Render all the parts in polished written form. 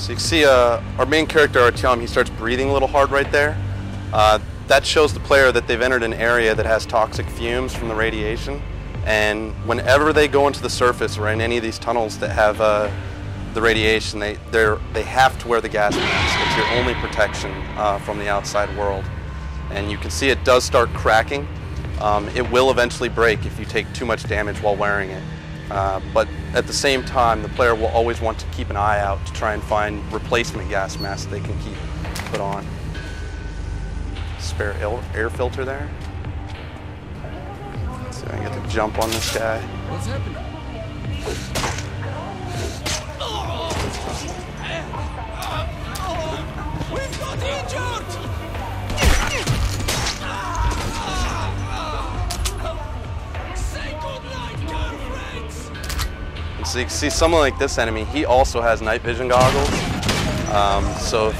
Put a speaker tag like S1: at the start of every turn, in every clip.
S1: So you can see our main character, Artyom, he starts breathing a little hard right there. That shows the player that they've entered an area that has toxic fumes from the radiation. And whenever they go into the surface or in any of these tunnels that have the radiation, they have to wear the gas mask. It's your only protection from the outside world. And you can see it does start cracking. It will eventually break if you take too much damage while wearing it. But at the same time, the player will always want to keep an eye out to try and find replacement gas masks they can keep put on. Spare air filter there. Let's see if I can get the jump on this guy.
S2: What's happening? We've got injured! Say goodnight, girlfriends!
S1: And so you can see someone like this enemy, he also has night vision goggles. So if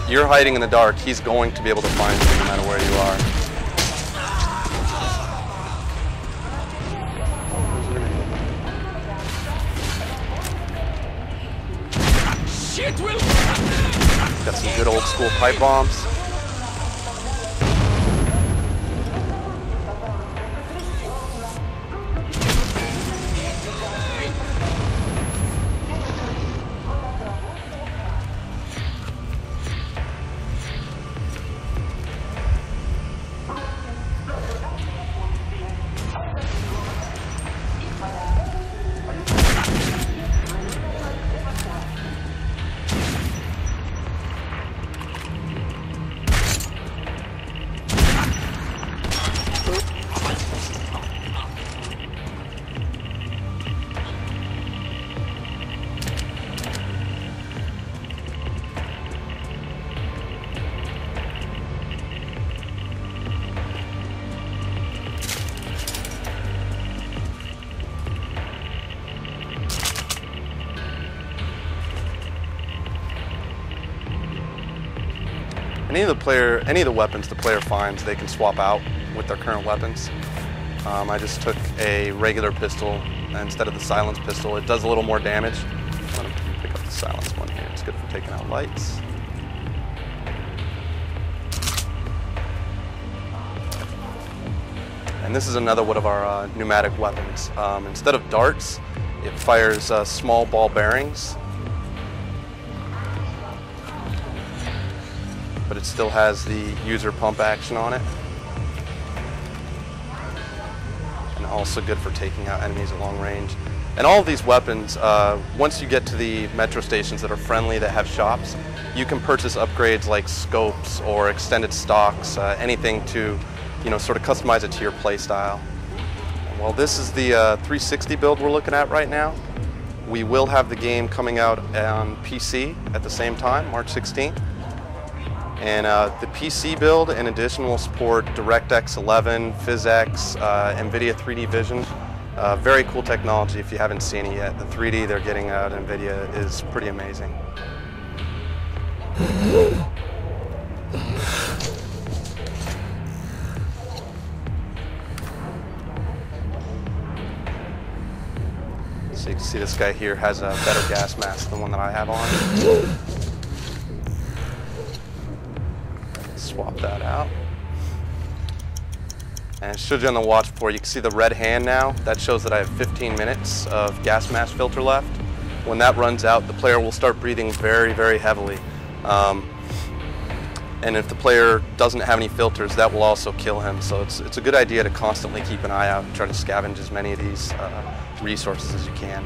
S1: you're hiding in the dark, he's going to be able to find you no matter where you are.
S2: Shit will...
S1: Got some good old school pipe bombs. Any of the weapons the player finds, they can swap out with their current weapons. I just took a regular pistol instead of the silence pistol. It does a little more damage. I'm going to pick up the silence one here. It's good for taking out lights. And this is another one of our pneumatic weapons. Instead of darts, it fires small ball bearings. But it still has the user pump action on it. And also good for taking out enemies at long range. And all of these weapons, once you get to the metro stations that are friendly, that have shops, you can purchase upgrades like scopes or extended stocks, anything to, sort of customize it to your play style. Well, this is the 360 build we're looking at right now. We will have the game coming out on PC at the same time, March 16th. And the PC build, in addition, will support DirectX 11, PhysX, NVIDIA 3D Vision. Very cool technology if you haven't seen it yet. The 3D they're getting out of NVIDIA is pretty amazing. So you can see this guy here has a better gas mask than one that I have on. Swap that out. And it showed you on the watch before, you can see the red hand now. That shows that I have 15 minutes of gas mask filter left. When that runs out, the player will start breathing very, very heavily. And if the player doesn't have any filters, that will also kill him. So it's a good idea to constantly keep an eye out and try to scavenge as many of these resources as you can.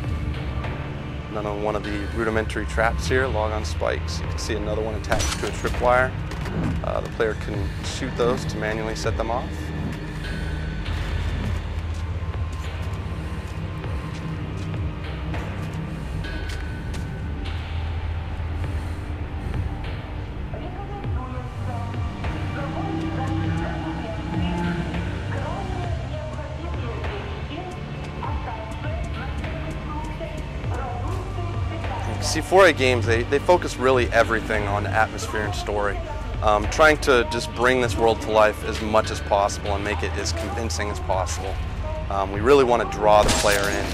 S1: Another one of the rudimentary traps here, log on spikes. You can see another one attached to a tripwire. The player can shoot those to manually set them off. C4A games, they focus really everything on atmosphere and story. Trying to just bring this world to life as much as possible and make it as convincing as possible. We really want to draw the player in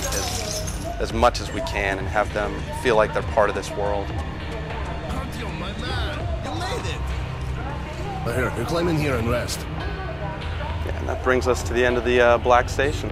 S1: as much as we can and have them feel like they're part of this world.
S2: made it!
S3: Here, you climb in here and rest.
S1: Yeah, and that brings us to the end of the Black Station.